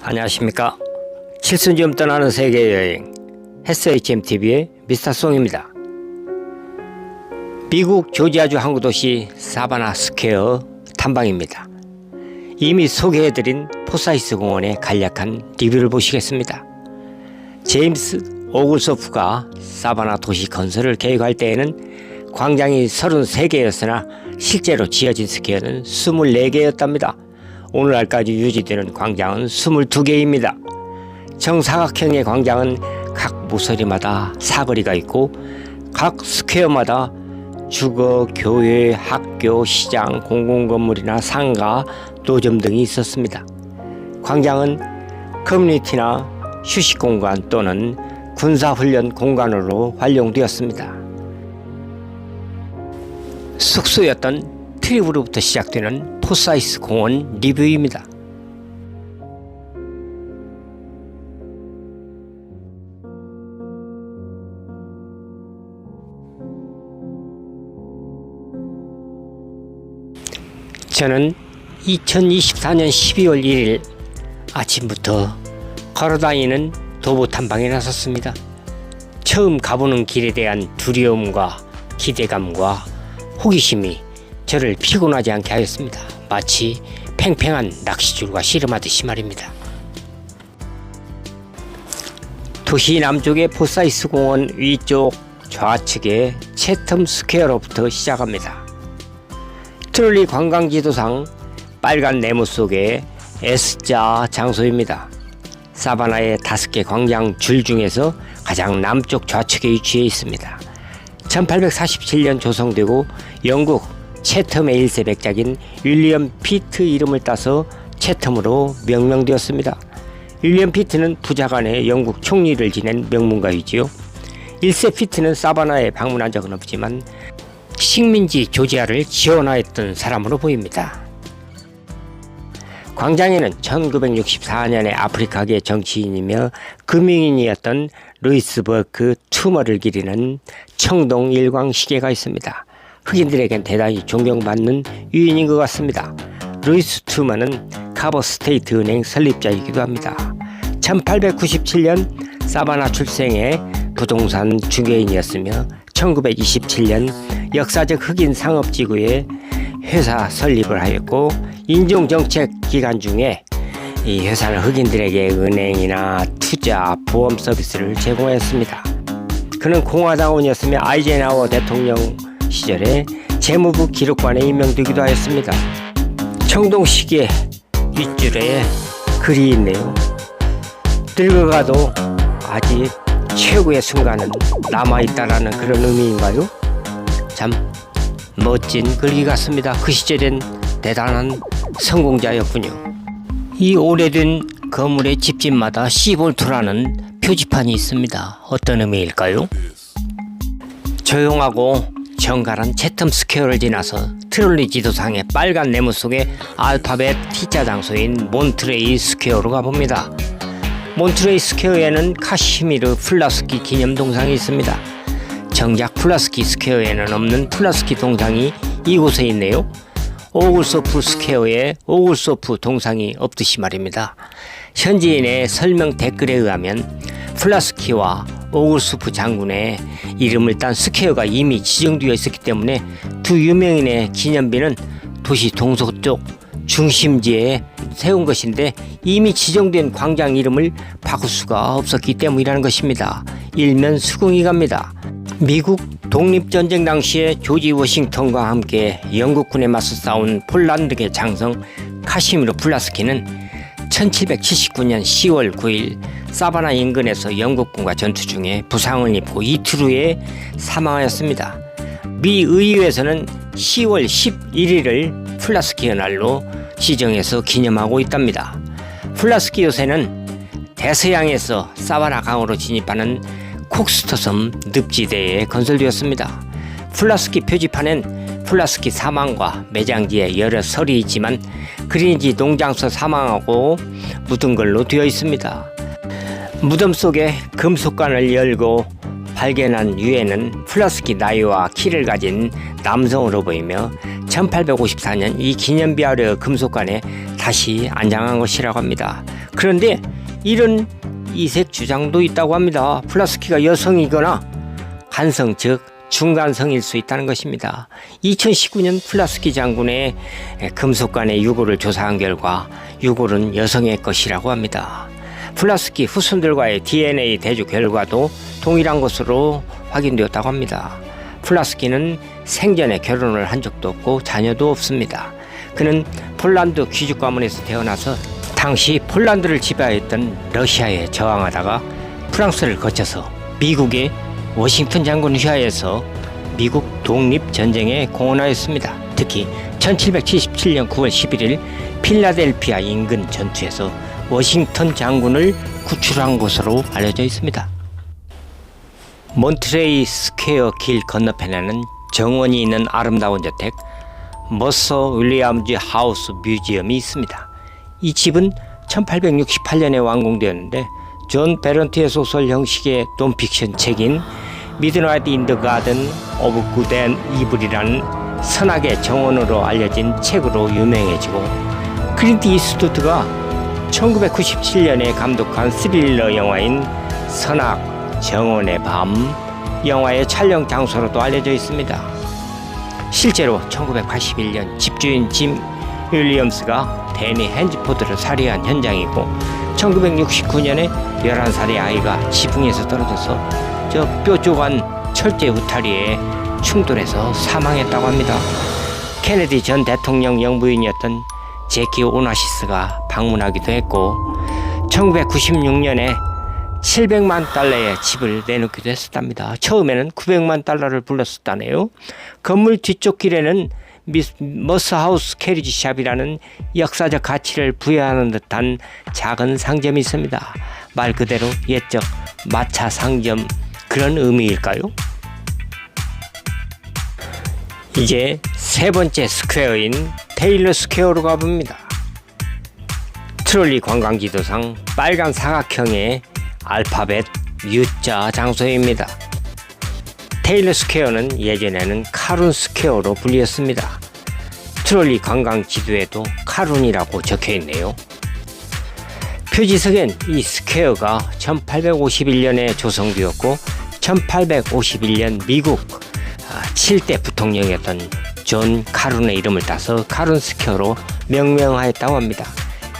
안녕하십니까. 칠순지음 떠나는 세계여행 SHMTV의 미스터송입니다. 미국 조지아주 항구 도시 사바나 스퀘어 탐방입니다. 이미 소개해드린 포사이스 공원의 간략한 리뷰를 보시겠습니다. 제임스 오글소프가 사바나 도시 건설을 계획할 때에는 광장이 33개였으나 실제로 지어진 스퀘어는 24개였답니다. 오늘날까지 유지되는 광장은 22개입니다. 정사각형의 광장은 각 모서리마다 사거리가 있고 각 스퀘어마다 주거, 교회, 학교, 시장, 공공건물이나 상가, 노점 등이 있었습니다. 광장은 커뮤니티나 휴식공간 또는 군사훈련 공간으로 활용되었습니다. 숙소였던 트립으로부터 시작되는 포사이스 공원 리뷰입니다. 저는 2024년 12월 1일 아침부터 걸어다니는 도보 탐방에 나섰습니다. 처음 가보는 길에 대한 두려움과 기대감과 호기심이 저를 피곤하지 않게 하였습니다. 마치 팽팽한 낚싯줄과 씨름하듯이 말입니다. 도시 남쪽의 포사이스 공원 위쪽 좌측의 채텀 스퀘어로부터 시작합니다. 트롤리 관광지도상 빨간 네모 속의 S자 장소입니다. 사바나의 5개 광장 줄 중에서 가장 남쪽 좌측에 위치해 있습니다. 1847년 조성되고 영국 채텀의 1세 백작인 윌리엄 피트 이름을 따서 채텀으로 명명되었습니다. 윌리엄 피트는 부자간의 영국 총리를 지낸 명문가이지요. 1세 피트는 사바나에 방문한 적은 없지만 식민지 조지아를 지원하였던 사람으로 보입니다. 광장에는 1964년에 아프리카계 정치인이며 금융인이었던 루이스 버크 투머를 기리는 청동 일광 시계가 있습니다. 흑인들에겐 대단히 존경받는 유인인 것 같습니다. 루이스 투머는 카버 스테이트 은행 설립자이기도 합니다. 1897년 사바나 출생의 부동산 중개인이었으며 1927년 역사적 흑인 상업지구에 회사 설립을 하였고 인종정책 기간 중에 이 회사는 흑인들에게 은행이나 투자, 보험 서비스를 제공했습니다. 그는 공화당원이었으며 아이젠하워 대통령 시절에 재무부 기록관에 임명되기도 하였습니다. 청동시계 윗줄에 글이 있네요. 늙어가도 아직 최고의 순간은 남아있다라는 그런 의미인가요? 참 멋진 글귀 같습니다. 그 시절엔 대단한 성공자였군요. 이 오래된 건물의 집집마다 시볼트라는 표지판이 있습니다. 어떤 의미일까요? 조용하고 정갈한 채텀 스퀘어를 지나서 트롤리 지도상의 빨간 네모 속의 알파벳 T자 장소인 몬트레이 스퀘어로 가봅니다. 몬트레이 스퀘어에는 카시미르 플라스키 기념 동상이 있습니다. 정작 플라스키 스퀘어에는 없는 플라스키 동상이 이곳에 있네요. 오글소프 스퀘어에 오글소프 동상이 없듯이 말입니다. 현지인의 설명 댓글에 의하면 플라스키와 오글소프 장군의 이름을 딴 스퀘어가 이미 지정되어 있었기 때문에 두 유명인의 기념비는 도시 동서쪽 중심지에 세운 것인데 이미 지정된 광장 이름을 바꿀 수가 없었기 때문이라는 것입니다. 일면 수긍이 갑니다. 미국 독립전쟁 당시에 조지 워싱턴과 함께 영국군에 맞서 싸운 폴란드계 장성 카시미르 플라스키는 1779년 10월 9일 사바나 인근에서 영국군과 전투 중에 부상을 입고 이틀 후에 사망하였습니다. 미 의회에서는 10월 11일을 플라스키의 날로 지정해서 기념하고 있답니다. 플라스키 요새는 대서양에서 사바나 강으로 진입하는 콕스터섬 늪지대에 건설되었습니다. 플라스키 표지판엔 플라스키 사망과 매장지에 여러 설이 있지만 그린지 농장서 사망하고 묻은 걸로 되어 있습니다. 무덤 속에 금속관을 열고 발견한 유해는 플라스키 나이와 키를 가진 남성으로 보이며 1854년 이 기념비 아래 금속관에 다시 안장한 것이라고 합니다. 그런데 이런 이색 주장도 있다고 합니다. 플라스키가 여성이거나 간성 즉 중간성일 수 있다는 것입니다. 2019년 플라스키 장군의 금속관의 유골을 조사한 결과 유골은 여성의 것이라고 합니다. 플라스키 후손들과의 DNA 대조 결과도 동일한 것으로 확인되었다고 합니다. 플라스키는 생전에 결혼을 한 적도 없고 자녀도 없습니다. 그는 폴란드 귀족 가문에서 태어나서 당시 폴란드를 지배했던 러시아에 저항하다가 프랑스를 거쳐서 미국의 워싱턴 장군 휘하에서 미국 독립전쟁에 공헌하였습니다. 특히 1777년 9월 11일 필라델피아 인근 전투에서 워싱턴 장군을 구출한 것으로 알려져 있습니다. 몬트레이 스퀘어 길 건너편에는 정원이 있는 아름다운 저택 머서 윌리엄즈 하우스 뮤지엄이 있습니다. 이 집은 1868년에 완공되었는데 존 베런트의 소설 형식의 논픽션 책인 미드나잇 인 더 가든 오브 굿 앤 이블이라는 선악의 정원으로 알려진 책으로 유명해지고 클린트 이스트우드가 1997년에 감독한 스릴러 영화인 선악 정원의 밤 영화의 촬영 장소로도 알려져 있습니다. 실제로 1981년 집주인 짐 윌리엄스가 데니 핸즈포드를 살해한 현장이고 1969년에 11살의 아이가 지붕에서 떨어져서 저 뾰족한 철제 울타리에 충돌해서 사망했다고 합니다. 케네디 전 대통령 영부인이었던 제키 오나시스가 방문하기도 했고 1996년에 700만 달러의 집을 내놓기도 했었답니다. 처음에는 900만 달러를 불렀었다네요. 건물 뒤쪽 길에는 머스하우스 캐리지샵이라는 역사적 가치를 부여하는 듯한 작은 상점이 있습니다. 말 그대로 옛적 마차 상점 그런 의미일까요? 이제 세 번째 스퀘어인 테일러 스퀘어로 가봅니다. 트롤리 관광지도상 빨간 사각형의 알파벳 U자 장소입니다. 테일러 스퀘어는 예전에는 카룬 스퀘어로 불렸습니다. 트롤리 관광 지도에도 카룬이라고 적혀있네요. 표지석엔 이 스퀘어가 1851년에 조성되었고 1851년 미국 7대 부통령이었던 존 카룬의 이름을 따서 카룬 스퀘어로 명명하였다고 합니다.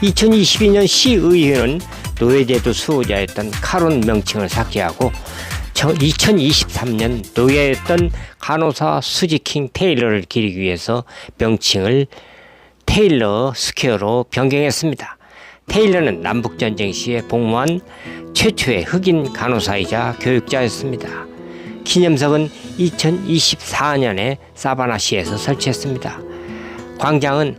2022년 시의회는 노예제도 수호자였던 카룬 명칭을 삭제하고 2023년 노예였던 간호사 수지킹 테일러를 기리기 위해서 명칭을 테일러 스퀘어로 변경했습니다. 테일러는 남북전쟁 시에 복무한 최초의 흑인 간호사이자 교육자였습니다. 기념석은 2024년에 사바나시에서 설치했습니다. 광장은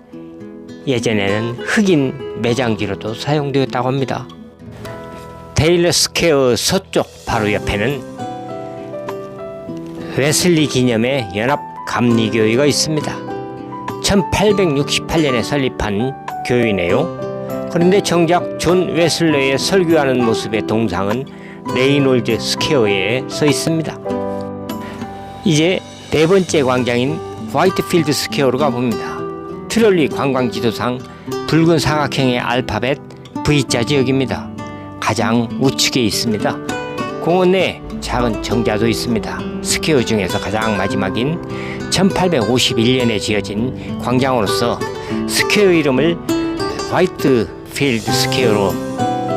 예전에는 흑인 매장지로도 사용되었다고 합니다. 테일러 스퀘어 서쪽 바로 옆에는 웨슬리 기념의 연합 감리교회가 있습니다. 1868년에 설립한 교회네요. 그런데 정작 존 웨슬레의 설교하는 모습의 동상은 레이놀드 스퀘어에 서 있습니다. 이제 네 번째 광장인 화이트필드 스퀘어로 가봅니다. 트롤리 관광지도상 붉은 사각형의 알파벳 V자 지역입니다. 가장 우측에 있습니다. 공원 내에 작은 정자도 있습니다. 스퀘어 중에서 가장 마지막인 1851년에 지어진 광장으로서 스퀘어 이름을 화이트필드 스퀘어로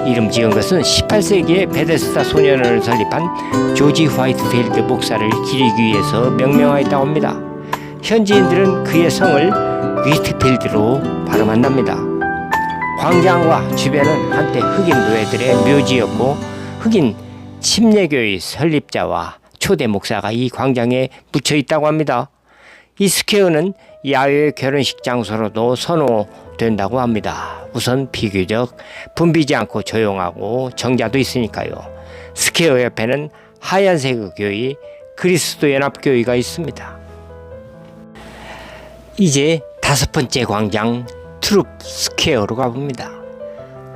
이름 지은 것은 18세기에 베데스다 소년원을 설립한 조지 화이트필드 목사를 기리기 위해서 명명하였다고 합니다. 현지인들은 그의 성을 위트필드로 발음한답니다. 광장과 주변은 한때 흑인 노예들의 묘지였고 흑인 침례교의 설립자와 초대 목사가 이 광장에 묻혀 있다고 합니다. 이 스퀘어는 야외 결혼식 장소로도 선호된다고 합니다. 우선 비교적 붐비지 않고 조용하고 정자도 있으니까요. 스퀘어 옆에는 하얀색 교회 그리스도 연합교회가 있습니다. 이제 다섯 번째 광장 트룹 스퀘어로 가봅니다.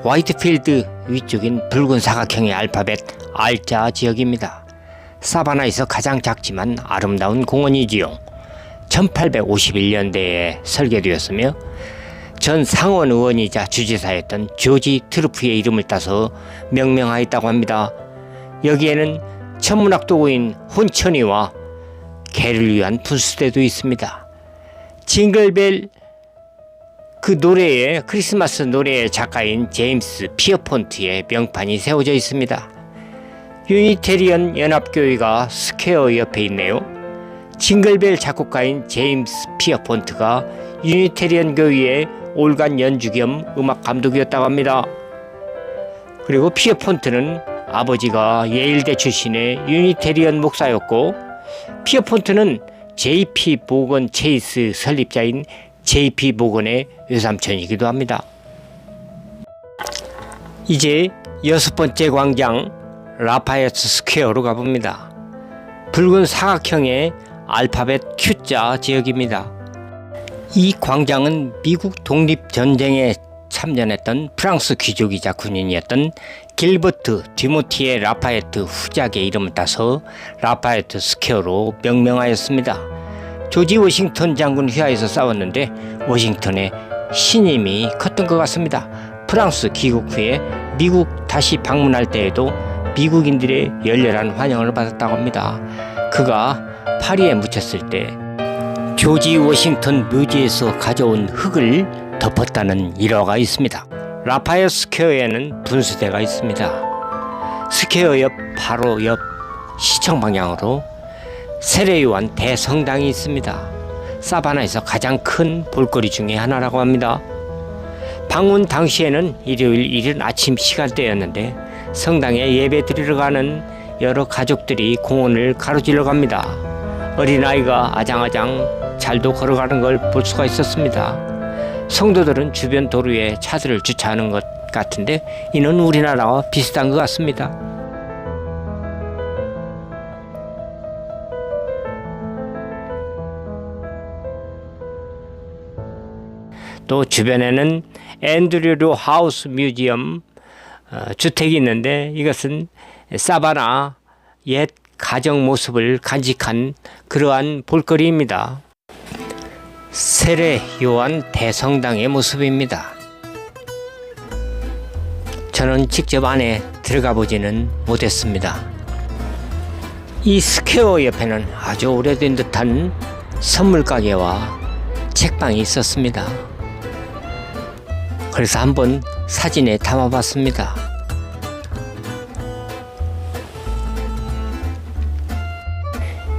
화이트필드 위쪽인 붉은 사각형의 알파벳 R자 지역입니다. 사바나에서 가장 작지만 아름다운 공원이지요. 1851년대에 설계되었으며 전 상원 의원이자 주지사였던 조지 트루프의 이름을 따서 명명하였다고 합니다. 여기에는 천문학 도구인 혼천이와 개를 위한 분수대도 있습니다. 징글벨 그 노래의 크리스마스 노래의 작가인 제임스 피어폰트의 명판이 세워져 있습니다. 유니테리언 연합교회가 스퀘어 옆에 있네요. 징글벨 작곡가인 제임스 피어폰트가 유니테리언 교회의 올간 연주 겸 음악 감독이었다고 합니다. 그리고 피어폰트는 아버지가 예일대 출신의 유니테리언 목사였고, 피어폰트는 JP 모건 체이스 설립자인 JP 모건의 외삼촌이기도 합니다. 이제 6번째 광장 라파에트 스퀘어로 가봅니다. 붉은 사각형의 알파벳 Q자 지역입니다. 이 광장은 미국 독립전쟁에 참전했던 프랑스 귀족이자 군인이었던 길버트 듀모티의 라파에트 후작의 이름을 따서 라파에트 스퀘어로 명명하였습니다. 조지 워싱턴 장군 휘하에서 싸웠는데 워싱턴의 신임이 컸던 것 같습니다. 프랑스 귀국 후에 미국 다시 방문할 때에도 미국인들의 열렬한 환영을 받았다고 합니다. 그가 파리에 묻혔을 때 조지 워싱턴 묘지에서 가져온 흙을 덮었다는 일화가 있습니다. 라파에트 스퀘어에는 분수대가 있습니다. 스퀘어 옆 바로 옆 시청 방향으로 세례요한 대성당이 있습니다. 사바나에서 가장 큰 볼거리 중에 하나라고 합니다. 방문 당시에는 일요일 이른 아침 시간대였는데 성당에 예배 드리러 가는 여러 가족들이 공원을 가로질러 갑니다. 어린아이가 아장아장 잘도 걸어가는 걸 볼 수가 있었습니다. 성도들은 주변 도로에 차들을 주차하는 것 같은데 이는 우리나라와 비슷한 것 같습니다. 또 주변에는 앤드류 하우스 뮤지엄 주택이 있는데 이것은 사바나 옛 가정 모습을 간직한 그러한 볼거리입니다. 세례 요한 대성당의 모습입니다. 저는 직접 안에 들어가 보지는 못했습니다. 이 스퀘어 옆에는 아주 오래된 듯한 선물 가게와 책방이 있었습니다. 그래서 한번 사진에 담아봤습니다.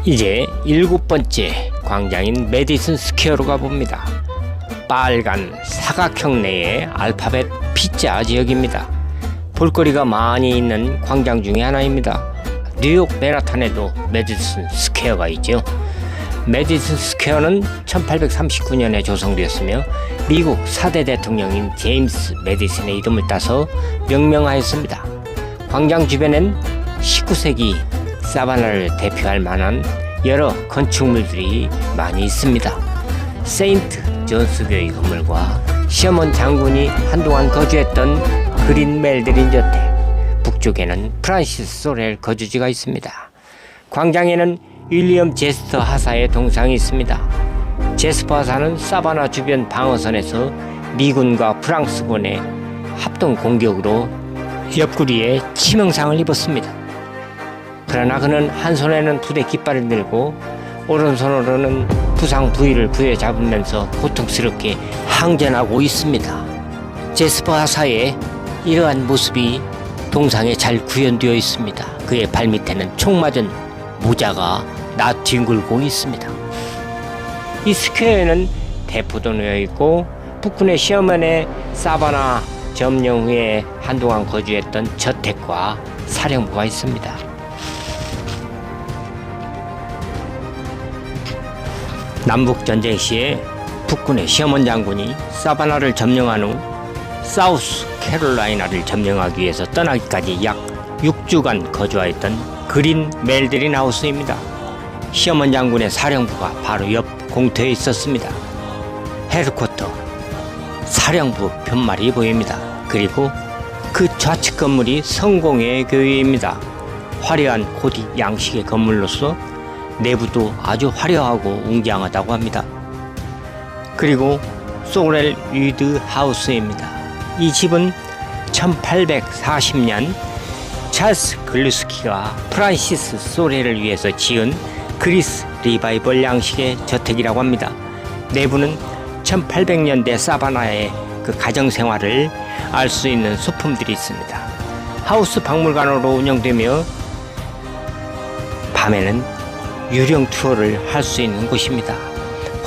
이제 7번째 광장인 메디슨 스퀘어로 가봅니다. 빨간 사각형 내의 알파벳 P자 지역입니다. 볼거리가 많이 있는 광장 중에 하나입니다. 뉴욕 맨하탄에도 메디슨 스퀘어가 있죠. 메디슨 스퀘어는 1839년에 조성되었으며 미국 4대 대통령인 제임스 메디슨의 이름을 따서 명명하였습니다. 광장 주변엔 19세기 사바나를 대표할 만한 여러 건축물들이 많이 있습니다. 세인트 존스 교회 건물과 셔먼 장군이 한동안 거주했던 그린 멜드린 저택, 북쪽에는 프란시스 소렐 거주지가 있습니다. 광장에는 윌리엄 제스터 하사의 동상이 있습니다. 제스터 하사는 사바나 주변 방어선에서 미군과 프랑스군의 합동 공격으로 옆구리에 치명상을 입었습니다. 그러나 그는 한 손에는 부대 깃발을 들고 오른손으로는 부상 부위를 부여잡으면서 고통스럽게 항전하고 있습니다. 제스퍼 하사의 이러한 모습이 동상에 잘 구현되어 있습니다. 그의 발밑에는 총 맞은 모자가 나뒹굴고 있습니다. 이 스퀘어에는 대포도 놓여 있고 북군의 셔먼의 사바나 점령 후에 한동안 거주했던 저택과 사령부가 있습니다. 남북전쟁 시에 북군의 셔먼 장군이 사바나를 점령한 후 사우스 캐롤라이나를 점령하기 위해서 떠나기까지 약 6주간 거주하였던 그린 멜드린 하우스입니다. 셔먼 장군의 사령부가 바로 옆 공터에 있었습니다. 헤드쿼터 사령부 편말이 보입니다. 그리고 그 좌측 건물이 성공회 교회입니다. 화려한 고딕 양식의 건물로서 내부도 아주 화려하고 웅장하다고 합니다. 그리고 소렐 위드 하우스입니다. 이 집은 1840년 찰스 글루스키가 프란시스 소렐을 위해서 지은 그리스 리바이벌 양식의 저택이라고 합니다. 내부는 1800년대 사바나의 그 가정생활을 알 수 있는 소품들이 있습니다. 하우스 박물관으로 운영되며 밤에는 유령 투어를 할 수 있는 곳입니다.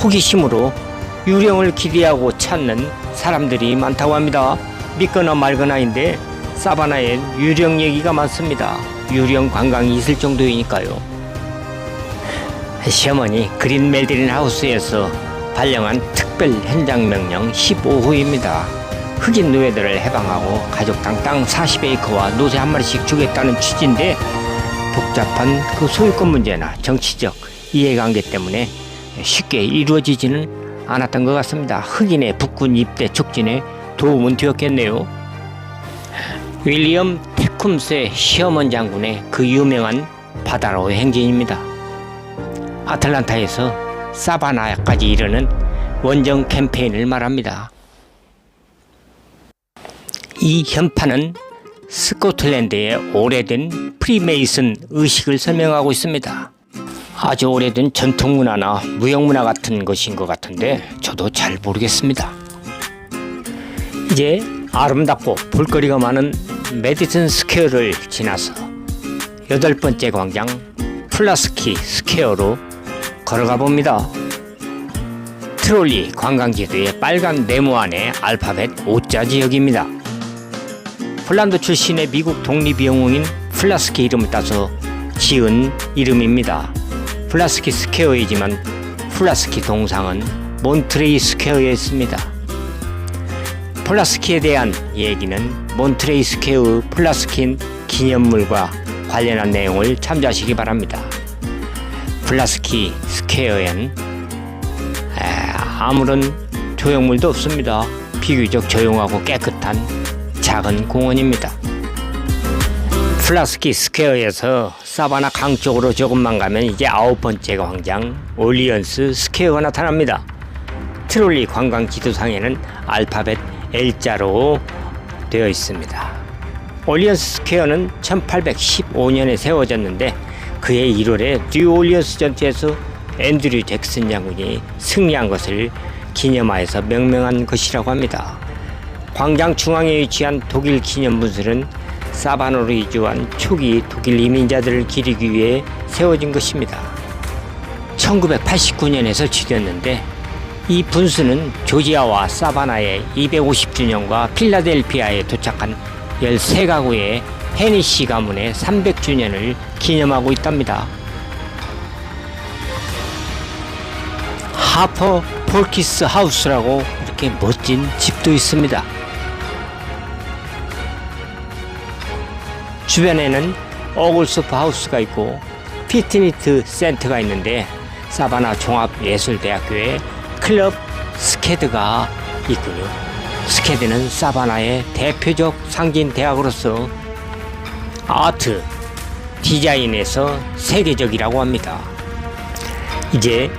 호기심으로 유령을 기대하고 찾는 사람들이 많다고 합니다. 믿거나 말거나인데 사바나엔 유령 얘기가 많습니다. 유령 관광이 있을 정도이니까요. 시어머니 그린 멜드린 하우스에서 발령한 특별 현장 명령 15호입니다. 흑인 노예들을 해방하고 가족당 땅 40에이커와 노새 한 마리씩 주겠다는 취지인데 복잡한 그 소유권 문제나 정치적 이해관계 때문에 쉽게 이루어지지는 않았던 것 같습니다. 흑인의 북군 입대 촉진에 도움은 되었겠네요. 윌리엄 테쿰스의 시어먼 장군의 그 유명한 바다로의 행진입니다. 아틀란타에서 사바나까지 이르는 원정 캠페인을 말합니다. 이 현판은 스코틀랜드의 오래된 프리메이슨 의식을 설명하고 있습니다. 아주 오래된 전통문화나 무형문화 같은 것인 것 같은데 저도 잘 모르겠습니다. 이제 아름답고 볼거리가 많은 메디슨 스퀘어를 지나서 8번째 광장 플라스키 스퀘어로 걸어가 봅니다. 트롤리 관광지도의 빨간 네모 안에 알파벳 O자 지역입니다. 폴란드 출신의 미국 독립영웅인 플라스키 이름을 따서 지은 이름입니다. 플라스키 스퀘어이지만 플라스키 동상은 몬트레이 스퀘어에 있습니다. 플라스키에 대한 얘기는 몬트레이 스퀘어 플라스킨 기념물과 관련한 내용을 참조하시기 바랍니다. 플라스키 스퀘어엔 아무런 조형물도 없습니다. 비교적 조용하고 깨끗한 작은 공원입니다. 플라스키 스퀘어에서 사바나 강 쪽으로 조금만 가면 이제 9번째 광장 올리언스 스퀘어가 나타납니다. 트롤리 관광 지도상에는 알파벳 L자로 되어 있습니다. 올리언스 스퀘어는 1815년에 세워졌는데 그해 1월에 뉴올리언스 전투에서 앤드류 잭슨 장군이 승리한 것을 기념하여서 명명한 것이라고 합니다. 광장 중앙에 위치한 독일 기념분수는 사바나로 이주한 초기 독일 이민자들을 기리기 위해 세워진 것입니다. 1989년에 설치됐는데 이 분수는 조지아와 사바나의 250주년과 필라델피아에 도착한 13가구의 헤니시 가문의 300주년을 기념하고 있답니다. 하퍼 폴키스 하우스라고 이렇게 멋진 집도 있습니다. 주변에는 오글소프 하우스가 있고 피트니스 센터가 있는데 사바나 종합예술대학교에 클럽 스케드가 있군요. 스케드는 사바나의 대표적 상징 대학으로서 아트, 디자인에서 세계적이라고 합니다. 이제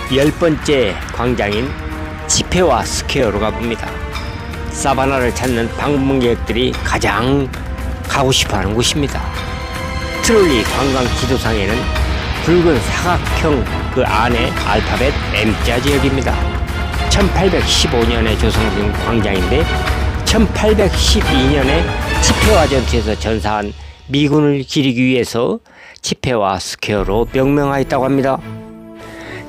10번째 광장인 지페와 스퀘어로 가봅니다. 사바나를 찾는 방문객들이 가장 가고 싶어하는 곳입니다. 트롤리 관광 지도상에는 붉은 사각형 그 안에 알파벳 M자 지역입니다. 1815년에 조성된 광장인데 1812년에 치페와 전투에서 전사한 미군을 기리기 위해서 치페와 스퀘어로 명명하였다고 합니다.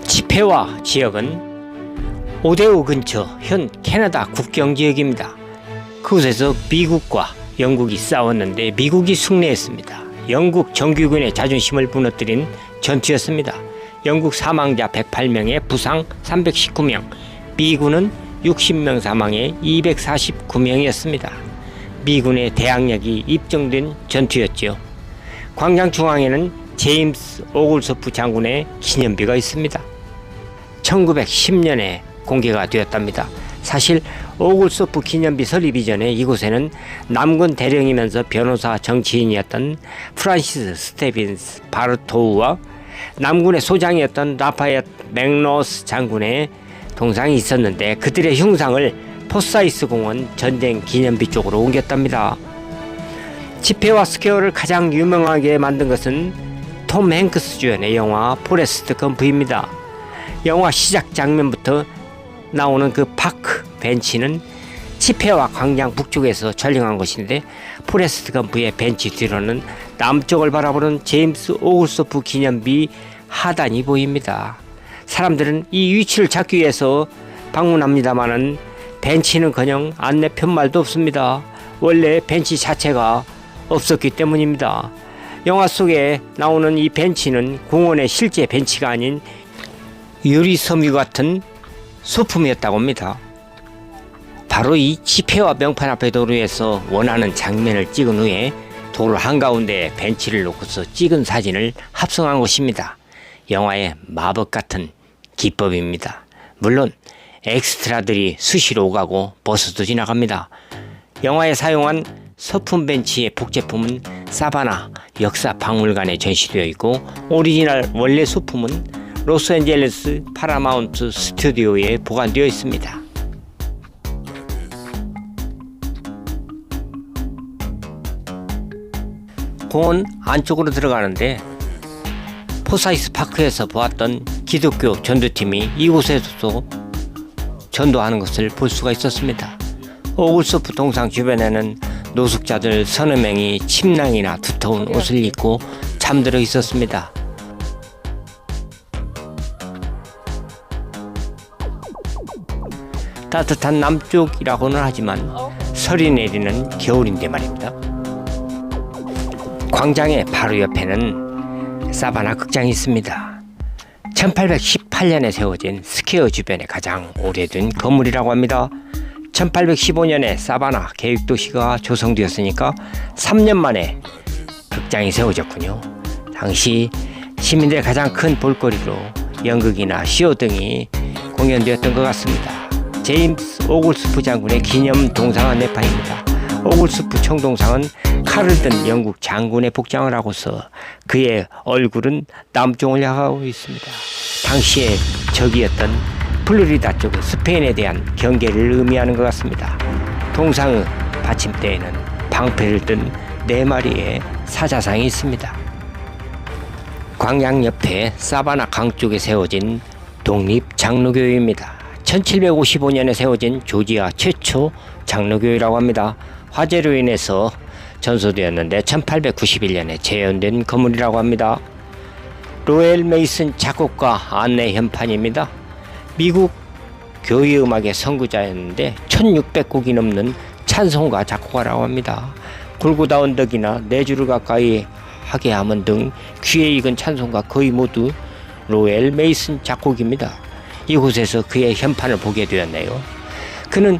치페와 지역은 오데오 근처 현 캐나다 국경 지역입니다. 그곳에서 미국과 영국이 싸웠는데 미국이 승리했습니다. 영국 정규군의 자존심을 무너뜨린 전투였습니다. 영국 사망자 108명에 부상 319명, 미군은 60명 사망에 249명이었습니다. 미군의 대항력이 입증된 전투였죠. 광장 중앙에는 제임스 오글소프 장군의 기념비가 있습니다. 1910년에 공개가 되었답니다. 사실 오글소프 기념비 설립 이전에 이곳에는 남군 대령이면서 변호사 정치인이었던 프란시스 스테빈스 바르토우와 남군의 소장이었던 라파옅 맥노스 장군의 동상이 있었는데 그들의 흉상을 포사이스 공원 전쟁 기념비 쪽으로 옮겼답니다. 집회와 스퀘어를 가장 유명하게 만든 것은 톰 행크스 주연의 영화 포레스트 검프입니다. 영화 시작 장면부터 나오는 그 파크 벤치는 집회와 광장 북쪽에서 촬영한 것인데, 포레스트 검프의 벤치 뒤로는 남쪽을 바라보는 제임스 오글소프 기념비 하단이 보입니다. 사람들은 이 위치를 찾기 위해서 방문합니다마는 벤치는커녕 안내 편말도 없습니다. 원래 벤치 자체가 없었기 때문입니다. 영화 속에 나오는 이 벤치는 공원의 실제 벤치가 아닌 유리섬유 같은 소품이었다고 합니다. 바로 이 집회와 명판 앞의 도로에서 원하는 장면을 찍은 후에 도로 한가운데에 벤치를 놓고서 찍은 사진을 합성한 것입니다. 영화의 마법 같은 기법입니다. 물론 엑스트라들이 수시로 오가고 버스도 지나갑니다. 영화에 사용한 서품 벤치의 복제품은 사바나 역사 박물관에 전시되어 있고, 오리지널 원래 소품은 로스앤젤레스 파라마운트 스튜디오에 보관되어 있습니다. 공원 안쪽으로 들어가는데 포사이스 파크에서 보았던 기독교 전도팀이 이곳에서도 전도하는 것을 볼 수가 있었습니다. 오글소프 동상 주변에는 노숙자들 서너 명이 침낭이나 두터운 옷을 입고 잠들어 있었습니다. 따뜻한 남쪽이라고는 하지만 설이 내리는 겨울인데 말입니다. 광장의 바로 옆에는 사바나 극장이 있습니다. 1818년에 세워진 스퀘어 주변의 가장 오래된 건물이라고 합니다. 1815년에 사바나 계획도시가 조성되었으니까 3년 만에 극장이 세워졌군요. 당시 시민들의 가장 큰 볼거리로 연극이나 쇼 등이 공연되었던 것 같습니다. 제임스 오글소프 장군의 기념 동상 안내판입니다. 오글소프 총동상은 칼을 든 영국 장군의 복장을 하고서 그의 얼굴은 남쪽을 향하고 있습니다. 당시의 적이었던 플로리다 쪽의 스페인에 대한 경계를 의미하는 것 같습니다. 동상의 받침대에는 방패를 든 4마리의 사자상이 있습니다. 광양 옆에 사바나 강 쪽에 세워진 독립장로교회입니다. 1755년에 세워진 조지아 최초 장로교회라고 합니다. 화재로 인해서 전소되었는데 1891년에 재현된 건물이라고 합니다. 로엘 메이슨 작곡가 안내 현판입니다. 미국 교회 음악의 선구자였는데 1600곡이 넘는 찬송가 작곡가라고 합니다. 골고다 언덕이나 4주를 가까이 하게 함은 등 귀에 익은 찬송가 거의 모두 로엘 메이슨 작곡입니다. 이곳에서 그의 현판을 보게 되었네요. 그는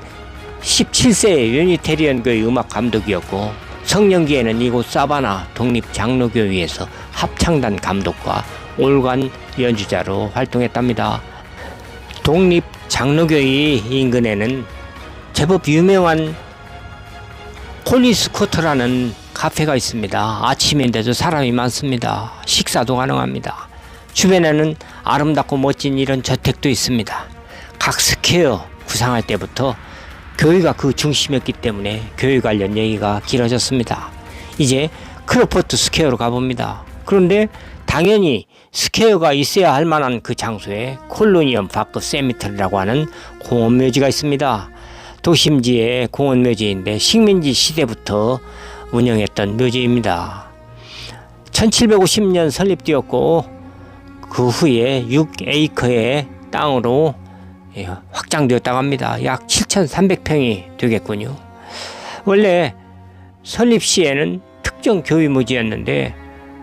17세의 유니테리언교의 음악 감독이었고 성년기에는 이곳 사바나 독립장로교회에서 합창단 감독과 올간 연주자로 활동했답니다. 독립장로교회 인근에는 제법 유명한 콜리스 쿼터라는 카페가 있습니다. 아침인데도 사람이 많습니다. 식사도 가능합니다. 주변에는 아름답고 멋진 이런 저택도 있습니다. 각 스퀘어 구상할 때부터 교회가 그 중심이었기 때문에 교회 관련 얘기가 길어졌습니다. 이제 크로포트 스퀘어로 가봅니다. 그런데 당연히 스퀘어가 있어야 할 만한 그 장소에 콜로니엄 파크 세미터리라고 하는 공원묘지가 있습니다. 도심지의 공원묘지인데 식민지 시대부터 운영했던 묘지입니다. 1750년 설립되었고 그 후에 6에이커의 땅으로 확장되었다고 합니다. 약 7,300평이 되겠군요. 원래 설립 시에는 특정 교회 묘지였는데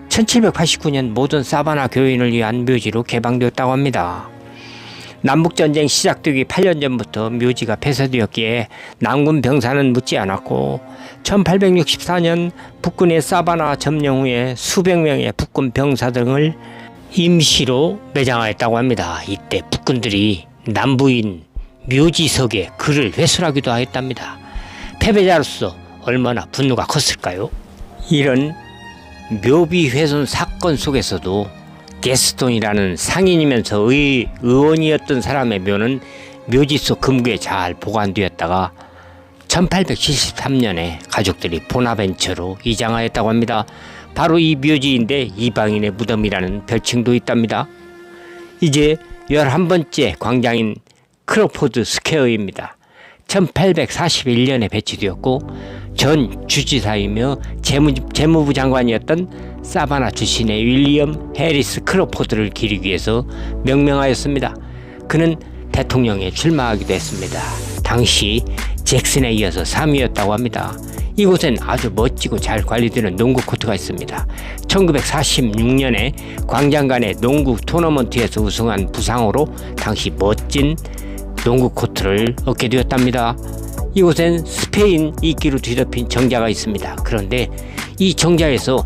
1789년 모든 사바나 교인을 위한 묘지로 개방되었다고 합니다. 남북전쟁 시작되기 8년 전부터 묘지가 폐쇄되었기에 남군 병사는 묻지 않았고 1864년 북군의 사바나 점령 후에 수백 명의 북군 병사 등을 임시로 매장하였다고 합니다. 이때 북군들이 남부인 묘지석에 그를 회수하기도 하였답니다. 패배자로서 얼마나 분노가 컸을까요? 이런 묘비 훼손 사건 속에서도 게스톤이라는 상인이면서 의원이었던 사람의 묘는 묘지 속 금고에 잘 보관되었다가 1873년에 가족들이 보나벤처로 이장하였다고 합니다. 바로 이 묘지인데 이방인의 무덤이라는 별칭도 있답니다. 이제 11번째 광장인 크로포드 스퀘어입니다. 1841년에 배치되었고 전 주지사이며 재무부 장관이었던 사바나 출신의 윌리엄 해리스 크로포드를 기리기 위해서 명명하였습니다. 그는 대통령에 출마하기도 했습니다. 당시 잭슨에 이어서 3위였다고 합니다. 이곳엔 아주 멋지고 잘 관리되는 농구 코트가 있습니다. 1946년에 광장 간의 농구 토너먼트에서 우승한 부상으로 당시 멋진 농구 코트를 얻게 되었답니다. 이곳엔 스페인 이끼로 뒤덮인 정자가 있습니다. 그런데 이 정자에서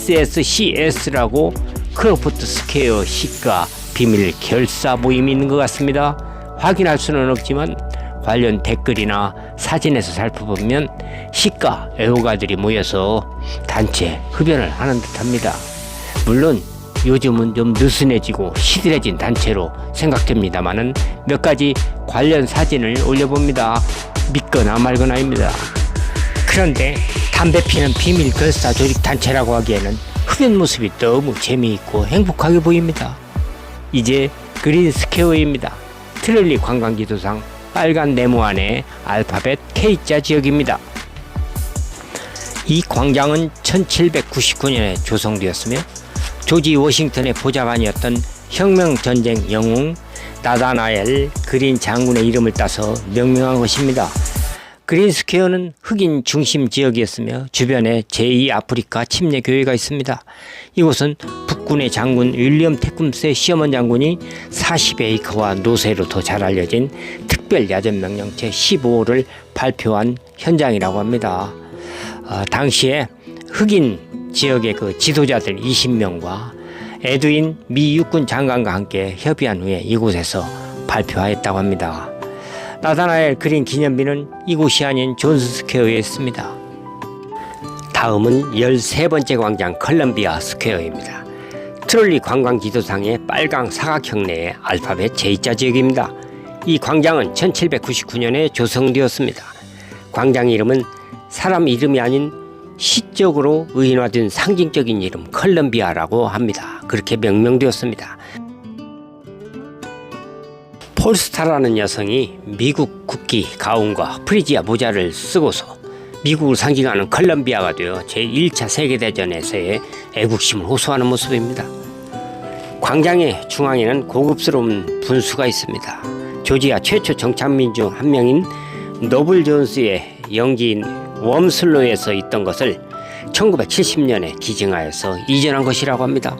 CSSCS라고 크로포드 스퀘어 시가 비밀 결사 모임이 있는 것 같습니다. 확인할 수는 없지만 관련 댓글이나 사진에서 살펴보면 시가 애호가들이 모여서 단체 흡연을 하는 듯합니다. 물론 요즘은 좀 느슨해지고 시들해진 단체로 생각됩니다만은 몇 가지 관련 사진을 올려봅니다. 믿거나 말거나입니다. 그런데 담배 피는 비밀 결사 조직 단체라고 하기에는 흡연 모습이 너무 재미있고 행복하게 보입니다. 이제 그린 스퀘어입니다. 트롤리 관광지도상 빨간 네모 안에 알파벳 K자 지역입니다. 이 광장은 1799년에 조성되었으며 조지 워싱턴의 보좌관이었던 혁명전쟁 영웅 나다나엘 그린 장군의 이름을 따서 명명한 것입니다. 그린 스퀘어는 흑인 중심 지역이었으며 주변에 제2아프리카 침례교회가 있습니다. 이곳은 북군의 장군 윌리엄 테쿰스의 시어머니 장군이 40에이커와 노새로 더 잘 알려진 특별야전명령 제15호를 발표한 현장이라고 합니다. 당시에 흑인 지역의 그 지도자들 20명과 에드윈 미 육군 장관과 함께 협의한 후에 이곳에서 발표하였다고 합니다. 나다나엘 그린 기념비는 이곳이 아닌 존스 스퀘어에 있습니다. 다음은 13번째 광장 컬럼비아 스퀘어입니다. 트롤리 관광지도상의 빨강 사각형 내의 알파벳 J자 지역입니다. 이 광장은 1799년에 조성되었습니다. 광장 이름은 사람 이름이 아닌 시적으로 의인화된 상징적인 이름 컬럼비아라고 합니다. 그렇게 명명되었습니다. 폴스타라는 여성이 미국 국기 가운과 프리지아 모자를 쓰고서 미국을 상징하는 컬럼비아가 되어 제1차 세계대전에서의 애국심을 호소하는 모습입니다. 광장의 중앙에는 고급스러운 분수가 있습니다. 조지아 최초 정착민 중 한 명인 노블 존스의 영지인 웜슬로에서 있던 것을 1970년에 기증하여서 이전한 것이라고 합니다.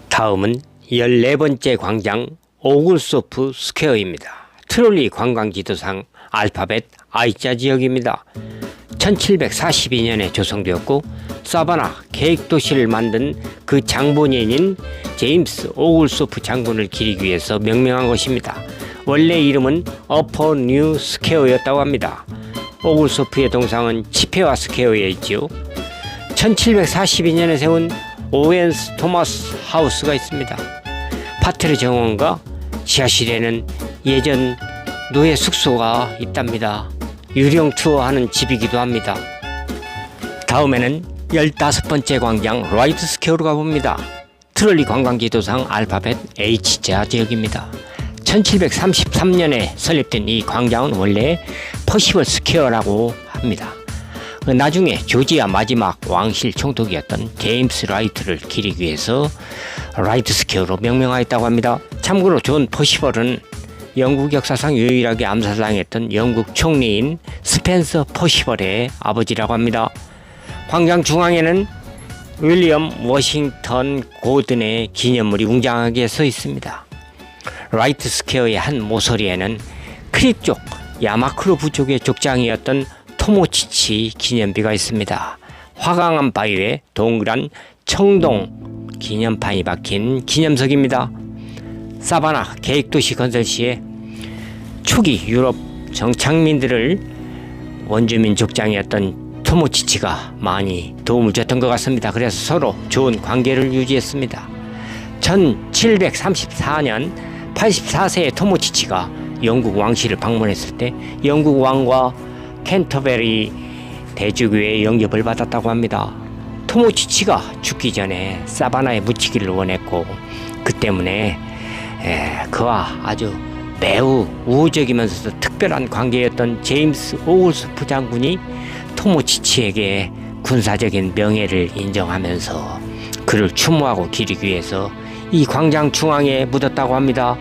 다음은 14번째 광장 오글소프 스퀘어입니다. 트롤리 관광지도상 알파벳 I자 지역입니다. 1742년에 조성되었고 사바나 계획도시를 만든 그 장본인인 제임스 오글소프 장군을 기리기 위해서 명명한 것입니다. 원래 이름은 어퍼 뉴 스퀘어였다고 합니다. 오글소프의 동상은 치페와 스퀘어에 있지요. 1742년에 세운 오웬스 토마스 하우스가 있습니다. 파트르 정원과 지하실에는 예전 노예 숙소가 있답니다. 유령 투어하는 집이기도 합니다. 다음에는 15번째 광장 라이트 스퀘어로 가봅니다. 트롤리 관광지도상 알파벳 H자 지역입니다. 1733년에 설립된 이 광장은 원래 퍼시벌 스퀘어라고 합니다. 나중에 조지아 마지막 왕실 총독이었던 제임스 라이트를 기리기 위해서 라이트 스퀘어로 명명하였다고 합니다. 참고로 존 퍼시벌은 영국 역사상 유일하게 암살당했던 영국 총리인 스펜서 퍼시벌의 아버지라고 합니다. 광장 중앙에는 윌리엄 워싱턴 고든의 기념물이 웅장하게 서 있습니다. 라이트 스퀘어의 한 모서리에는 크립족 야마크로 부족의 족장이었던 토모치치 기념비가 있습니다. 화강암 바위에 동그란 청동 기념판이 박힌 기념석입니다. 사바나 계획도시 건설 시에 초기 유럽 정착민들을 원주민 족장이었던 토모치치가 많이 도움을 줬던 것 같습니다. 그래서 서로 좋은 관계를 유지했습니다. 1734년 84세의 토모치치가 영국 왕실을 방문했을 때 영국 왕과 캔터베리 대주교의 영접을 받았다고 합니다. 토모치치가 죽기 전에 사바나에 묻히기를 원했고 그 때문에 그와 아주 매우 우호적이면서도 특별한 관계였던 제임스 오글스프 장군이 토모치치에게 군사적인 명예를 인정하면서 그를 추모하고 기리기 위해서 이 광장 중앙에 묻었다고 합니다.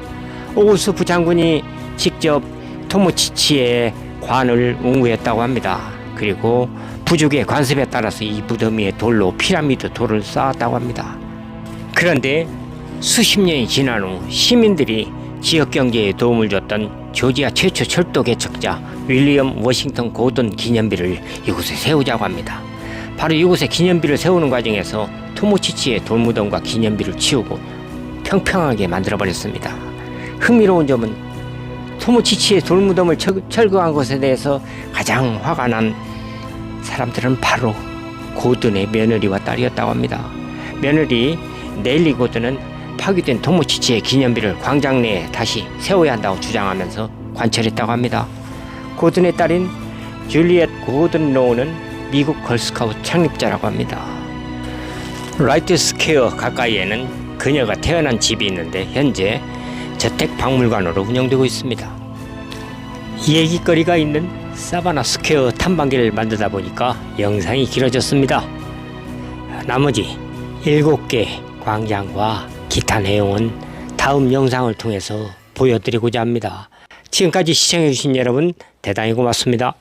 오글스프 장군이 직접 토모치치의 관을 옹구했다고 합니다. 그리고 부족의 관습에 따라서 이 무덤 위에 돌로 피라미드 돌을 쌓았다고 합니다. 그런데 수십 년이 지난 후 시민들이 지역 경제에 도움을 줬던 조지아 최초 철도 개척자 윌리엄 워싱턴 고든 기념비를 이곳에 세우자고 합니다. 바로 이곳에 기념비를 세우는 과정에서 토모치치의 돌무덤과 기념비를 치우고 평평하게 만들어버렸습니다. 흥미로운 점은 토모치치의 돌무덤을 철거한 것에 대해서 가장 화가 난 사람들은 바로 고든의 며느리와 딸이었다고 합니다. 며느리 넬리 고든은 파괴된 토모치치의 기념비를 광장 내에 다시 세워야 한다고 주장하면서 관철했다고 합니다. 고든의 딸인 줄리엣 고든 로우는 미국 걸스카우트 창립자라고 합니다. 라이트 스퀘어 가까이에는 그녀가 태어난 집이 있는데 현재 저택박물관으로 운영되고 있습니다. 얘기거리가 있는 사바나 스퀘어 탐방기를 만들다 보니까 영상이 길어졌습니다. 나머지 7개 광장과 기타 내용은 다음 영상을 통해서 보여드리고자 합니다. 지금까지 시청해주신 여러분 대단히 고맙습니다.